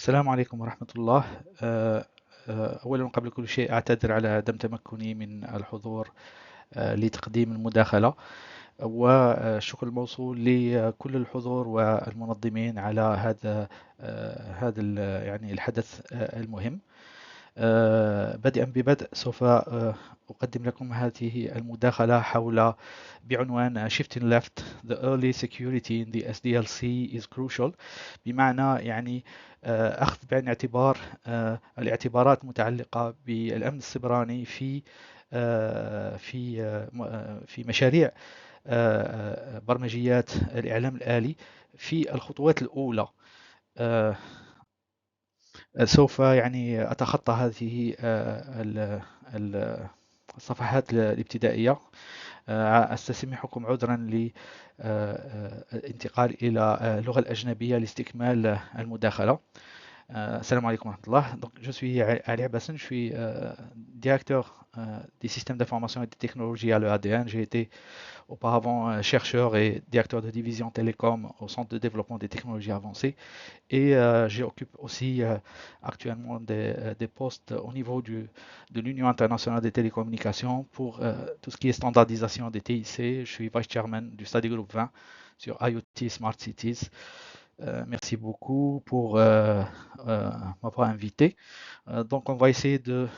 السلام عليكم ورحمة الله. أولا قبل كل شيء أعتذر على عدم تمكني من الحضور لتقديم المداخلة، والشكر الموصول لكل الحضور والمنظمين على يعني الحدث المهم. بدءا ببدء سوف أقدم لكم هذه المداخلة بعنوان Shifting Left: The Early Security in the SDLC is Crucial. بمعنى يعني أخذ بعين الاعتبار الاعتبارات المتعلقة بالأمن السيبراني في مشاريع برمجيات الإعلام الآلي في الخطوات الأولى. سوف يعني أتخطى هذه الصفحات الابتدائية. أستسمحكم عذرا للانتقال إلى اللغة الأجنبية لاستكمال المداخلة. Salam alaikum wa rahmatullah. Donc, je suis Ali Abbassine, je suis directeur des systèmes d'information et des technologies à l'EADN. J'ai été auparavant chercheur et directeur de division télécom au Centre de développement des technologies avancées. Et j'occupe aussi actuellement des postes au niveau de l'Union internationale des télécommunications pour tout ce qui est standardisation des TIC. Je suis vice-chairman du Study Group 20 sur IoT Smart Cities. Merci beaucoup pour m'avoir invité. Donc, on va essayer de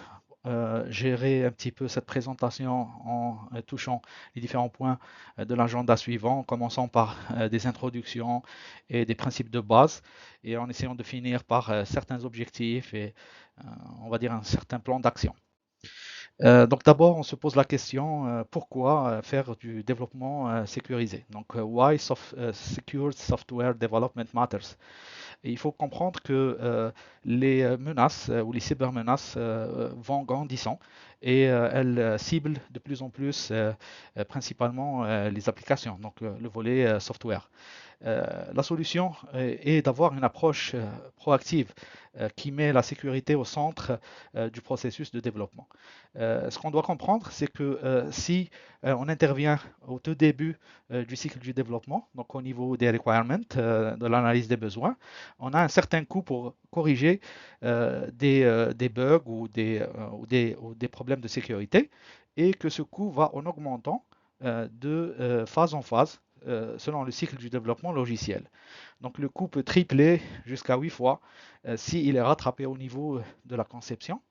gérer un petit peu cette présentation en touchant les différents points de l'agenda suivant, en commençant par des introductions et des principes de base, et en essayant de finir par certains objectifs et on va dire un certain plan d'action. Donc d'abord, on se pose la question pourquoi faire du développement sécurisé? Donc why secure software development matters? Et il faut comprendre que les menaces ou les cybermenaces vont grandissant et elles ciblent de plus en plus principalement les applications, donc le volet software. La solution est d'avoir une approche proactive qui met la sécurité au centre du processus de développement. Ce qu'on doit comprendre, c'est que si on intervient au tout début du cycle du développement, donc au niveau des requirements, de l'analyse des besoins, on a un certain coût pour corriger des bugs ou des problèmes de sécurité, et que ce coût va en augmentant de phase en phase selon le cycle du développement logiciel. Donc le coût peut tripler jusqu'à 8 fois s'il est rattrapé au niveau de la conception.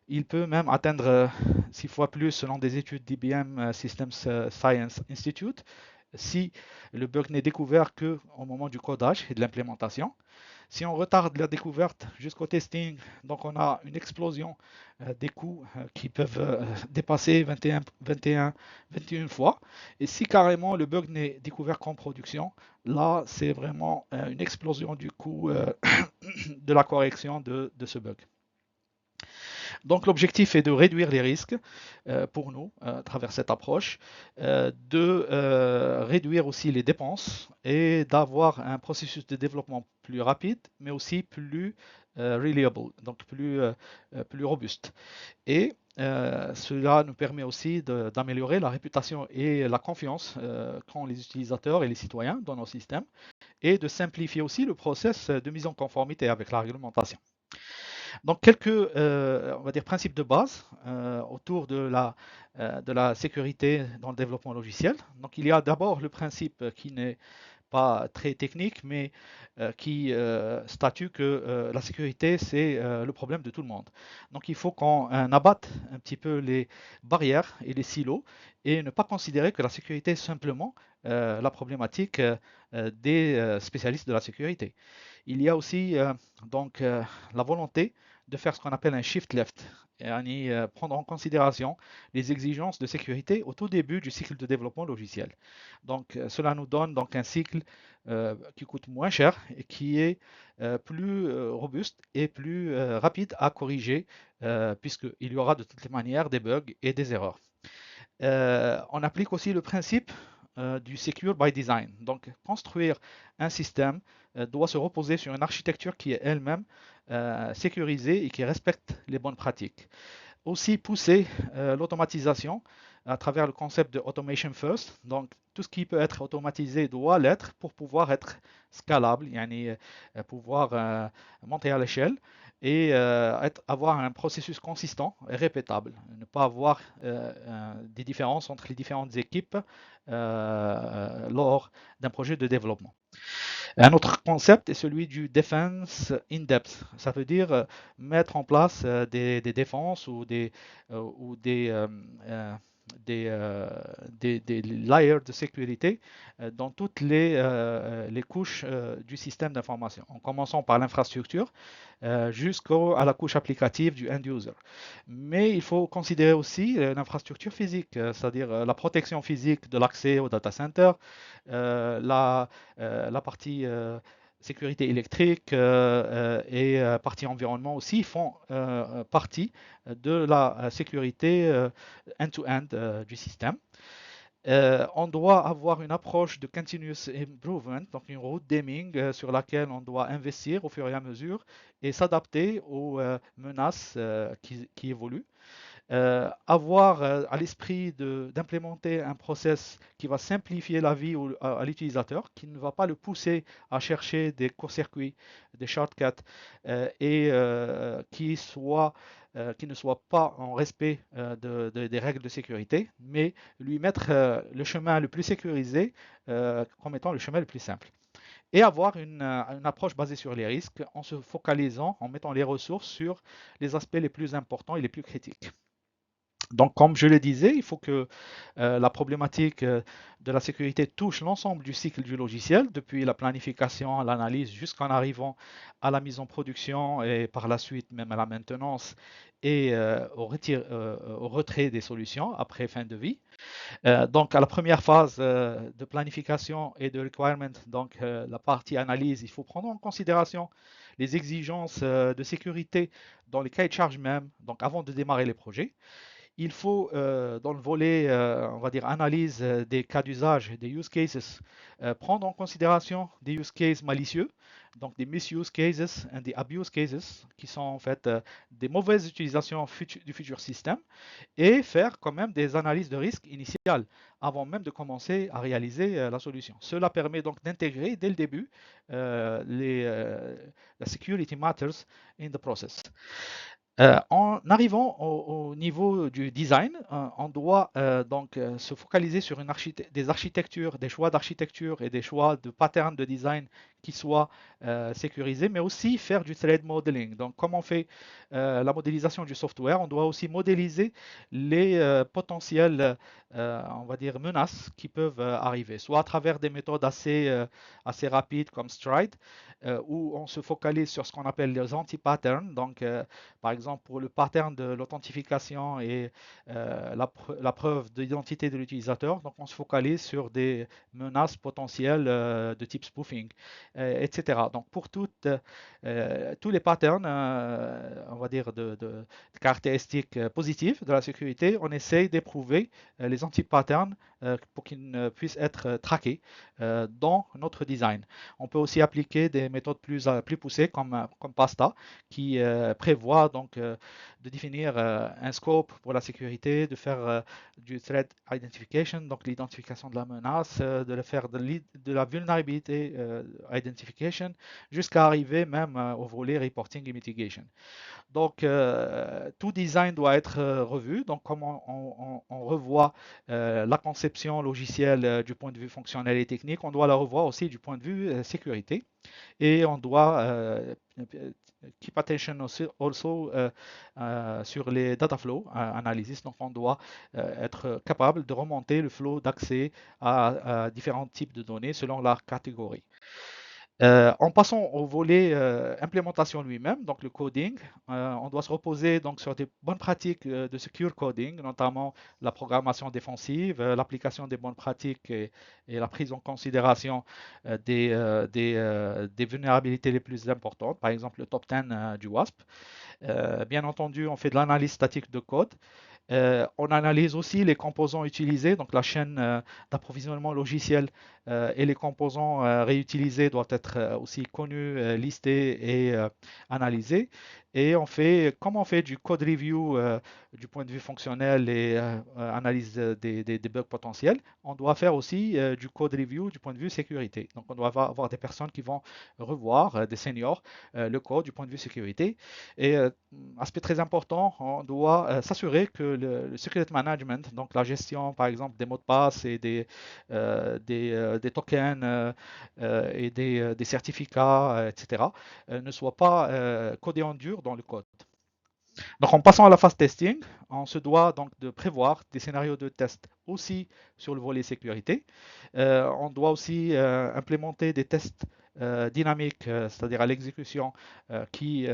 Il peut même atteindre 6 fois plus selon des études d'IBM Systems Science Institute si le bug n'est découvert qu'au moment du codage et de l'implémentation. Si on retarde la découverte jusqu'au testing, donc on a une explosion des coûts qui peuvent dépasser 21 fois. Et si carrément le bug n'est découvert qu'en production, là c'est vraiment une explosion du coût de la correction de ce bug. Donc l'objectif est de réduire les risques pour nous à travers cette approche, de réduire aussi les dépenses et d'avoir un processus de développement plus rapide, mais aussi plus reliable, donc plus robuste. Et cela nous permet aussi d'améliorer la réputation et la confiance qu'ont les utilisateurs et les citoyens dans nos systèmes, et de simplifier aussi le process de mise en conformité avec la réglementation. Donc quelques on va dire principes de base autour de la sécurité dans le développement logiciel. Donc il y a d'abord le principe qui n'est pas très technique, mais qui statue que la sécurité, c'est le problème de tout le monde. Donc il faut qu'on abatte un petit peu les barrières et les silos, et ne pas considérer que la sécurité est simplement la problématique des spécialistes de la sécurité. Il y a aussi donc la volonté de faire ce qu'on appelle un shift left, et prendre en considération les exigences de sécurité au tout début du cycle de développement logiciel. Donc cela nous donne donc un cycle qui coûte moins cher et qui est plus robuste et plus rapide à corriger, puisqu'il y aura de toutes les manières des bugs et des erreurs. On applique aussi le principe du secure by design. Donc construire un système doit se reposer sur une architecture qui est elle-même sécurisée et qui respecte les bonnes pratiques. Aussi pousser l'automatisation à travers le concept de automation first. Donc, tout ce qui peut être automatisé doit l'être pour pouvoir être scalable, yani, pouvoir monter à l'échelle et avoir un processus consistant et répétable. Ne pas avoir des différences entre les différentes équipes lors d'un projet de développement. Un autre concept est celui du defense in depth. Ça veut dire mettre en place des défenses ou des, euh, des layers de sécurité dans toutes les couches du système d'information, en commençant par l'infrastructure jusqu'à la couche applicative du end user. Mais il faut considérer aussi l'infrastructure physique, c'est-à-dire la protection physique de l'accès au data center, la partie sécurité électrique et partie environnement aussi font partie de la sécurité end-to-end du système. On doit avoir une approche de continuous improvement, donc une route d'aiming sur laquelle on doit investir au fur et à mesure et s'adapter aux menaces qui évoluent. Avoir à l'esprit d'implémenter un process qui va simplifier la vie à l'utilisateur, qui ne va pas le pousser à chercher des courts-circuits, des shortcuts, qui ne soit pas en respect des règles de sécurité, mais lui mettre le chemin le plus sécurisé comme étant le chemin le plus simple. Et avoir une approche basée sur les risques en se focalisant, en mettant les ressources sur les aspects les plus importants et les plus critiques. Donc, comme je le disais, il faut que la problématique de la sécurité touche l'ensemble du cycle du logiciel, depuis la planification, l'analyse, jusqu'en arrivant à la mise en production et par la suite même à la maintenance et au retrait des solutions après fin de vie. Donc, à la première phase de planification et de requirement, donc la partie analyse, il faut prendre en considération les exigences de sécurité dans les cahiers de charge même, donc avant de démarrer les projets. Il faut, dans le volet, on va dire, analyse des cas d'usage, des use cases, prendre en considération des use cases malicieux, donc des misuse cases et des abuse cases, qui sont en fait des mauvaises utilisations du futur système, et faire quand même des analyses de risque initiales avant même de commencer à réaliser la solution. Cela permet donc d'intégrer dès le début la security matters in the process. En arrivant au niveau du design, on doit donc se focaliser sur des architectures, des choix d'architecture et des choix de patterns de design qui soient sécurisés, mais aussi faire du threat modeling. Donc, comme on fait la modélisation du software, on doit aussi modéliser les potentielles, on va dire, menaces qui peuvent arriver, soit à travers des méthodes assez rapides comme Stride, où on se focalise sur ce qu'on appelle les anti-patterns. Donc, par exemple, pour le pattern de l'authentification et la preuve d'identité de l'utilisateur, donc on se focalise sur des menaces potentielles de type spoofing, etc. Donc, pour tous les patterns, on va dire, de caractéristiques positives de la sécurité, on essaye d'éprouver les anti-patterns pour qu'ils puissent être traqués dans notre design. On peut aussi appliquer des méthodes plus poussées comme PASTA qui prévoit donc de définir un scope pour la sécurité, de faire du threat identification, donc l'identification de la menace, de faire de la vulnerability identification, jusqu'à arriver même au volet reporting et mitigation. Donc, tout design doit être revu. Donc, comme on revoit la conception logicielle du point de vue fonctionnel et technique, on doit la revoir aussi du point de vue sécurité. Et on doit keep attention also sur les data flow analysis. Donc, on doit être capable de remonter le flow d'accès à différents types de données selon leur catégorie. En passant au volet implémentation lui-même, donc le coding, on doit se reposer donc sur des bonnes pratiques de secure coding, notamment la programmation défensive, l'application des bonnes pratiques et la prise en considération des vulnérabilités les plus importantes, par exemple le top 10 du WASP. Bien entendu, on fait de l'analyse statique de code. On analyse aussi les composants utilisés, donc la chaîne d'approvisionnement logiciel et les composants réutilisés doivent être aussi connus, listés et analysés. Et comme on fait du code review du point de vue fonctionnel et analyse des bugs potentiels, on doit faire aussi du code review du point de vue sécurité. Donc on doit avoir des personnes qui vont revoir, des seniors, le code du point de vue sécurité. Et aspect très important, on doit s'assurer que le secret management, donc la gestion par exemple des mots de passe et des tokens et des certificats, etc., ne soit pas codé en dur dans le code. Donc, en passant à la phase testing, on se doit donc de prévoir des scénarios de test aussi sur le volet sécurité. On doit aussi implémenter des tests dynamiques, c'est-à-dire à l'exécution, qui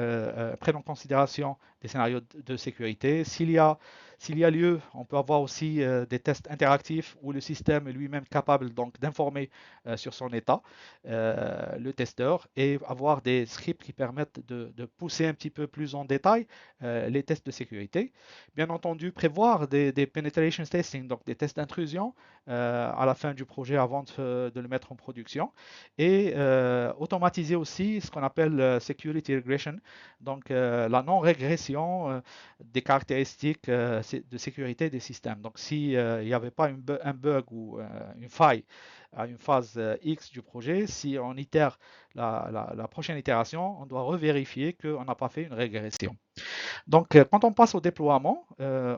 prennent en considération des scénarios de sécurité. S'il y a lieu, on peut avoir aussi des tests interactifs où le système est lui-même capable donc d'informer sur son état le testeur et avoir des scripts qui permettent de pousser un petit peu plus en détail les tests de sécurité. Bien entendu, prévoir des penetration testing, donc des tests d'intrusion à la fin du projet avant de le mettre en production et automatiser aussi ce qu'on appelle security regression, donc la non-régression des caractéristiques de sécurité des systèmes. Donc s'il n'y avait pas un bug ou une faille à une phase X du projet, si on itère la prochaine itération, on doit revérifier qu'on n'a pas fait une régression. Donc, quand on passe au déploiement,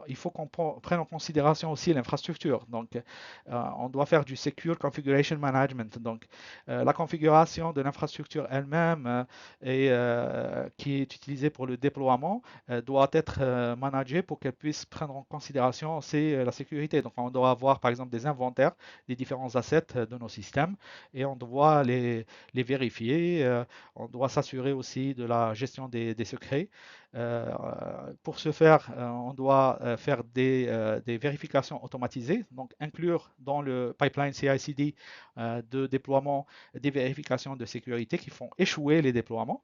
il faut qu'on prenne en considération aussi l'infrastructure. Donc, on doit faire du Secure Configuration Management. Donc, la configuration de l'infrastructure elle-même qui est utilisée pour le déploiement doit être managée pour qu'elle puisse prendre en considération aussi la sécurité. Donc, on doit avoir, par exemple, des inventaires des différents assets de nos systèmes et on doit les vérifier. On doit s'assurer aussi de la gestion des secrets. Pour ce faire, on doit faire des vérifications automatisées, donc inclure dans le pipeline CI/CD de déploiement des vérifications de sécurité qui font échouer les déploiements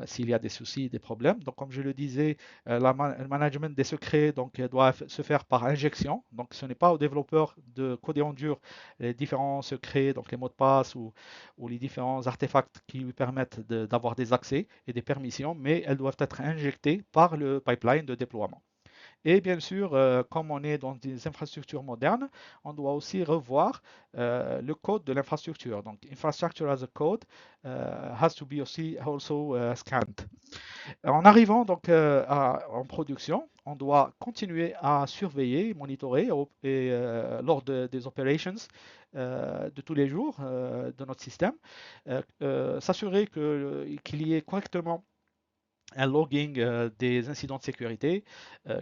s'il y a des soucis, des problèmes. Donc, comme je le disais, le management des secrets donc, doit se faire par injection. Donc, ce n'est pas au développeur de coder en dur les différents secrets, donc les mots de passe ou les différents artefacts qui lui permettent d'avoir des accès et des permissions, mais elles doivent être injectées par le pipeline de déploiement. Et bien sûr, comme on est dans des infrastructures modernes, on doit aussi revoir le code de l'infrastructure. Donc, infrastructure as a code has to be also scanned. En arrivant donc en production, on doit continuer à surveiller, monitorer lors des operations de tous les jours de notre système, s'assurer qu'il y ait correctement un logging des incidents de sécurité,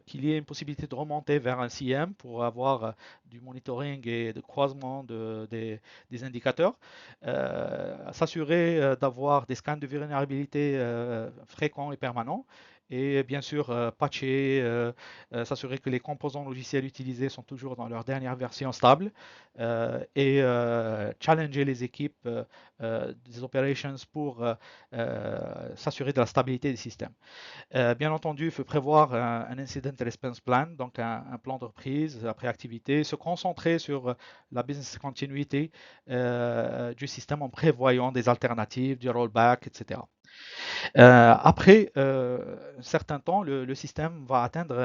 qu'il y ait une possibilité de remonter vers un CM pour avoir du monitoring et de croisement des indicateurs, s'assurer d'avoir des scans de vulnérabilité fréquents et permanents, et bien sûr patcher, s'assurer que les composants logiciels utilisés sont toujours dans leur dernière version stable et challenger les équipes des operations pour s'assurer de la stabilité des systèmes. Bien entendu, il faut prévoir un incident response plan, donc un plan de reprise après activité, se concentrer sur la business continuity du système en prévoyant des alternatives, du rollback, etc. Après un certain temps, le système va atteindre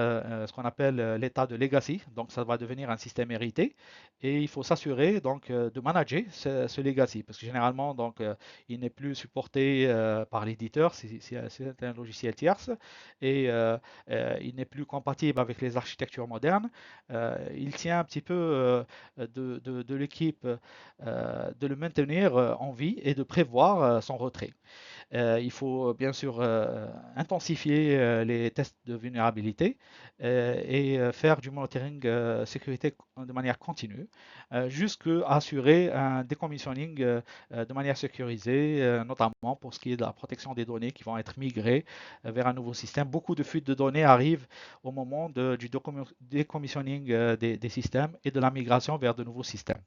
ce qu'on appelle l'état de legacy, donc ça va devenir un système hérité, et il faut s'assurer donc de manager ce legacy, parce que généralement donc il n'est plus supporté par l'éditeur si c'est un logiciel tierce, et il n'est plus compatible avec les architectures modernes. Il tient un petit peu de l'équipe de le maintenir en vie et de prévoir son retrait. Il faut bien sûr intensifier les tests de vulnérabilité et faire du monitoring sécurité de manière continue jusqu'à assurer un decommissioning de manière sécurisée, notamment pour ce qui est de la protection des données qui vont être migrées vers un nouveau système. Beaucoup de fuites de données arrivent au moment du decommissioning des systèmes et de la migration vers de nouveaux systèmes.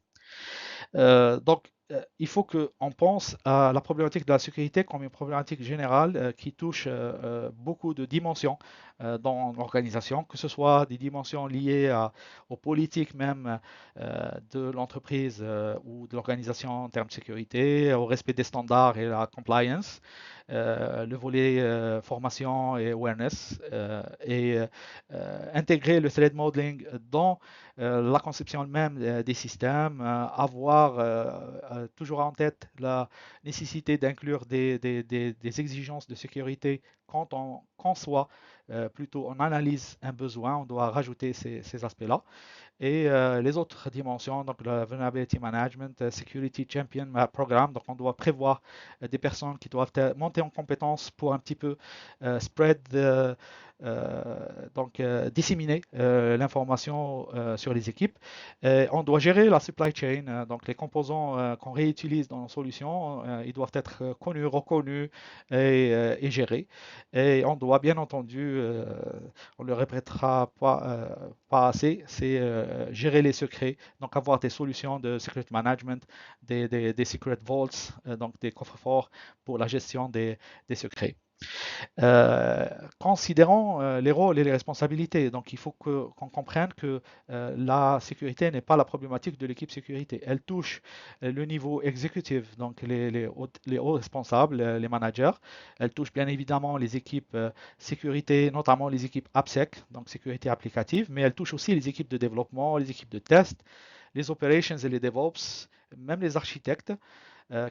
Donc, il faut qu'on pense à la problématique de la sécurité comme une problématique générale qui touche beaucoup de dimensions dans l'organisation, que ce soit des dimensions liées aux politiques même de l'entreprise ou de l'organisation en termes de sécurité, au respect des standards et la compliance, le volet formation et awareness, et intégrer le threat modeling dans la conception même des systèmes, avoir toujours en tête la nécessité d'inclure des exigences de sécurité quand on conçoit, plutôt on analyse un besoin, on doit rajouter ces aspects-là. Et les autres dimensions, donc le Vulnerability Management, Security Champion Programme, donc on doit prévoir des personnes qui doivent monter en compétences pour un petit peu spread, donc disséminer l'information sur les équipes. On doit gérer la supply chain, donc les composants qu'on réutilise dans nos solutions, ils doivent être connus, reconnus et gérés. Et on doit bien entendu, on ne le répétera pas assez, c'est gérer les secrets, donc avoir des solutions de secret management, des secret vaults, donc des coffres-forts pour la gestion des secrets. Euh, Considérant les rôles et les responsabilités, donc il faut qu'on comprenne que la sécurité n'est pas la problématique de l'équipe sécurité. Elle touche le niveau exécutif, donc les hauts responsables, les managers. Elle touche bien évidemment les équipes sécurité, notamment les équipes AppSec, donc sécurité applicative, mais elle touche aussi les équipes de développement, les équipes de test, les operations et les DevOps, même les architectes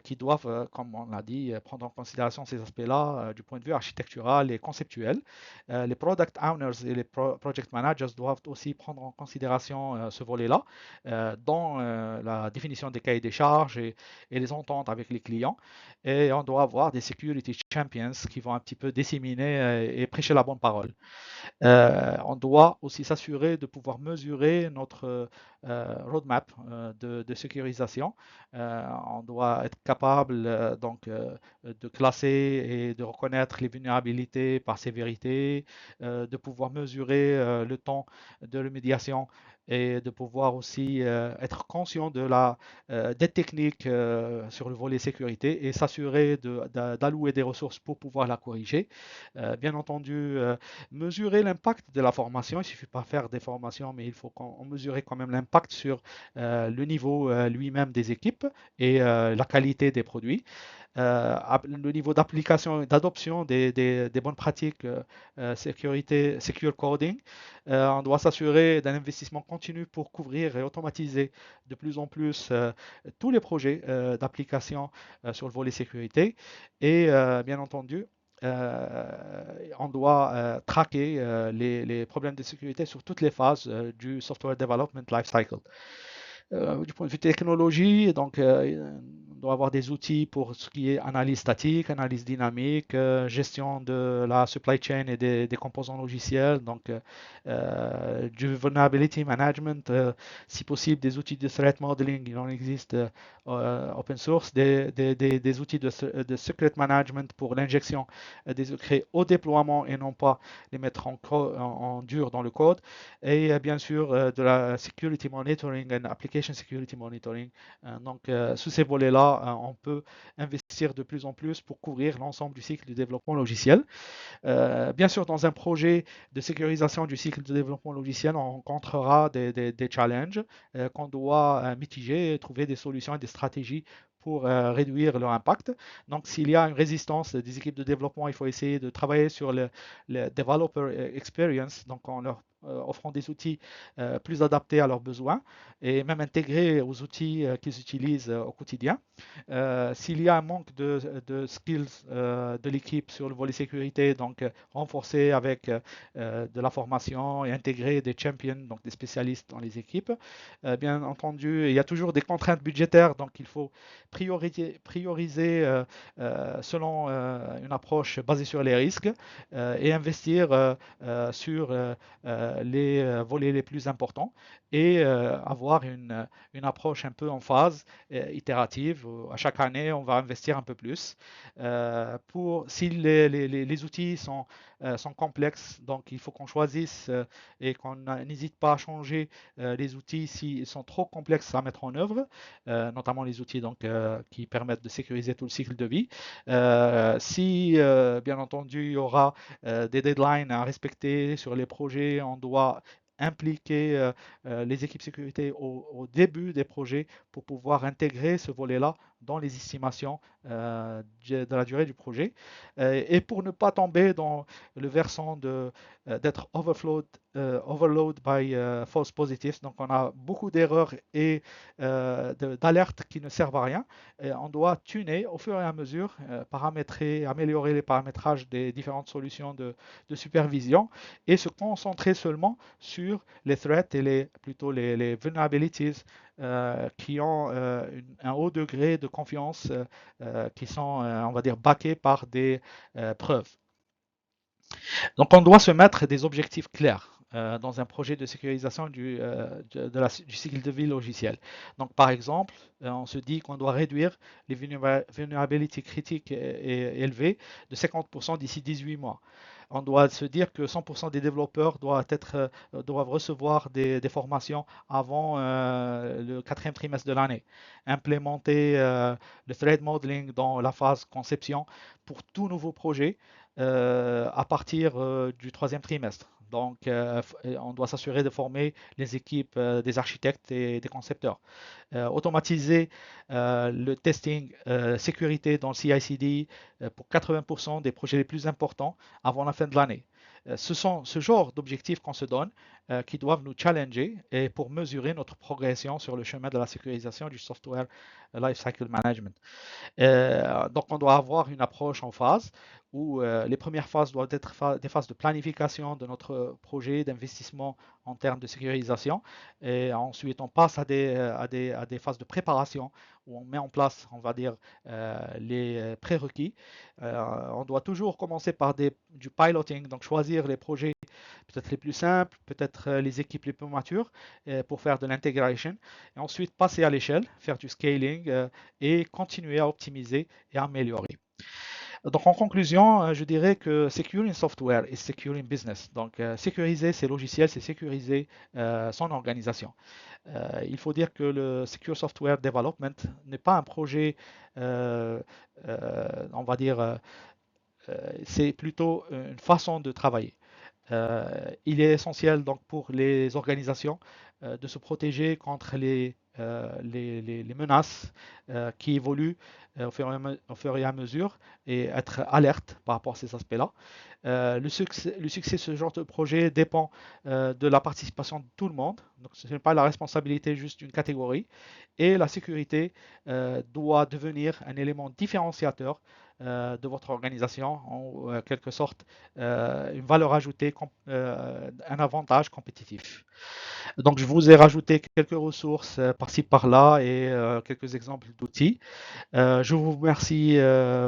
qui doivent, comme on l'a dit, prendre en considération ces aspects-là du point de vue architectural et conceptuel. Les product owners et les project managers doivent aussi prendre en considération ce volet-là dans la définition des cahiers des charges et les ententes avec les clients. Et on doit avoir des security champions qui vont un petit peu disséminer et prêcher la bonne parole. On doit aussi s'assurer de pouvoir mesurer notre roadmap de sécurisation. On doit être capable de classer et de reconnaître les vulnérabilités par sévérité, de pouvoir mesurer le temps de remédiation et de pouvoir aussi être conscient des techniques sur le volet sécurité et s'assurer d'allouer des ressources pour pouvoir la corriger. Bien entendu, mesurer l'impact de la formation. Il ne suffit pas de faire des formations, mais il faut qu'on mesure quand même l'impact sur le niveau lui-même des équipes et la qualité des produits. Le niveau d'application et d'adoption des bonnes pratiques sécurité, secure coding. On doit s'assurer d'un investissement continu pour couvrir et automatiser de plus en plus tous les projets d'application sur le volet sécurité. Et bien entendu, on doit traquer les problèmes de sécurité sur toutes les phases du software development lifecycle. Du point de vue technologie, donc on doit avoir des outils pour ce qui est analyse statique, analyse dynamique, gestion de la supply chain et des composants logiciels, donc du vulnerability management, si possible des outils de threat modeling, il en existe open source, des outils de secret management pour l'injection des secrets au déploiement et non pas les mettre en dur dans le code, et bien sûr de la security monitoring and application security monitoring. Donc, sous ces volets-là, on peut investir de plus en plus pour couvrir l'ensemble du cycle de développement logiciel. Bien sûr, dans un projet de sécurisation du cycle de développement logiciel, on rencontrera des challenges qu'on doit mitiger et trouver des solutions et des stratégies pour réduire leur impact. Donc, s'il y a une résistance des équipes de développement, il faut essayer de travailler sur le developer experience, donc en leur offrant des outils plus adaptés à leurs besoins et même intégrés aux outils qu'ils utilisent au quotidien. S'il y a un manque de skills de l'équipe sur le volet sécurité, donc renforcer avec de la formation et intégrer des champions, donc des spécialistes dans les équipes. Bien entendu, il y a toujours des contraintes budgétaires, donc il faut prioriser selon une approche basée sur les risques et investir sur les volets les plus importants et avoir une approche un peu en phase itérative. À chaque année, on va investir un peu plus. Si les outils sont complexes, donc il faut qu'on choisisse et qu'on n'hésite pas à changer les outils s'ils sont trop complexes à mettre en œuvre, notamment les outils donc, qui permettent de sécuriser tout le cycle de vie. Si, bien entendu, il y aura des deadlines à respecter sur les projets, on doit impliquer les équipes sécurité au début des projets pour pouvoir intégrer ce volet-là dans les estimations de la durée du projet. Et pour ne pas tomber dans le versant d'être overload by false positives. Donc on a beaucoup d'erreurs et d'alertes qui ne servent à rien. Et on doit tuner au fur et à mesure, paramétrer, améliorer les paramétrages des différentes solutions de supervision et se concentrer seulement sur les threats et plutôt les vulnerabilities qui ont un haut degré de confiance, qui sont, on va dire, backés par des preuves. Donc, on doit se mettre des objectifs clairs dans un projet de sécurisation du cycle de vie logiciel. Donc, par exemple, on se dit qu'on doit réduire les vulnérabilités critiques et élevées de 50% d'ici 18 mois. On doit se dire que 100% des développeurs doivent recevoir des formations avant le quatrième trimestre de l'année. Implémenter le threat modeling dans la phase conception pour tout nouveau projet à partir du troisième trimestre. Donc, on doit s'assurer de former les équipes des architectes et des concepteurs. Automatiser le testing sécurité dans le CI/CD pour 80% des projets les plus importants avant la fin de l'année. Ce sont ce genre d'objectifs qu'on se donne qui doivent nous challenger et pour mesurer notre progression sur le chemin de la sécurisation du software lifecycle management. Donc, on doit avoir une approche en phase où les premières phases doivent être des phases de planification de notre projet, d'investissement en termes de sécurisation. Et ensuite, on passe à des phases de préparation où on met en place, on va dire, les prérequis. On doit toujours commencer par du piloting, donc choisir les projets peut-être les plus simples, peut-être les équipes les plus matures pour faire de l'intégration. Et ensuite, passer à l'échelle, faire du scaling et continuer à optimiser et améliorer. Donc en conclusion, je dirais que securing software is securing business. Donc sécuriser ses logiciels, c'est sécuriser son organisation. Il faut dire que le Secure Software Development n'est pas un projet, on va dire, c'est plutôt une façon de travailler. Il est essentiel donc pour les organisations de se protéger contre les menaces qui évoluent au fur et à mesure et être alerte par rapport à ces aspects-là. Le succès de ce genre de projet dépend de la participation de tout le monde. Donc, ce n'est pas la responsabilité juste d'une catégorie. Et la sécurité doit devenir un élément différenciateur de votre organisation, en quelque sorte une valeur ajoutée, un avantage compétitif. Donc, je vous ai rajouté quelques ressources par-ci par-là et quelques exemples d'outils. Je vous remercie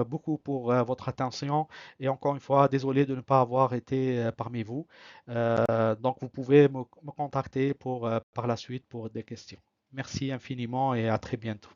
beaucoup pour votre attention et encore une fois, désolé de ne pas avoir été parmi vous. Donc, vous pouvez me contacter par la suite pour des questions. Merci infiniment et à très bientôt.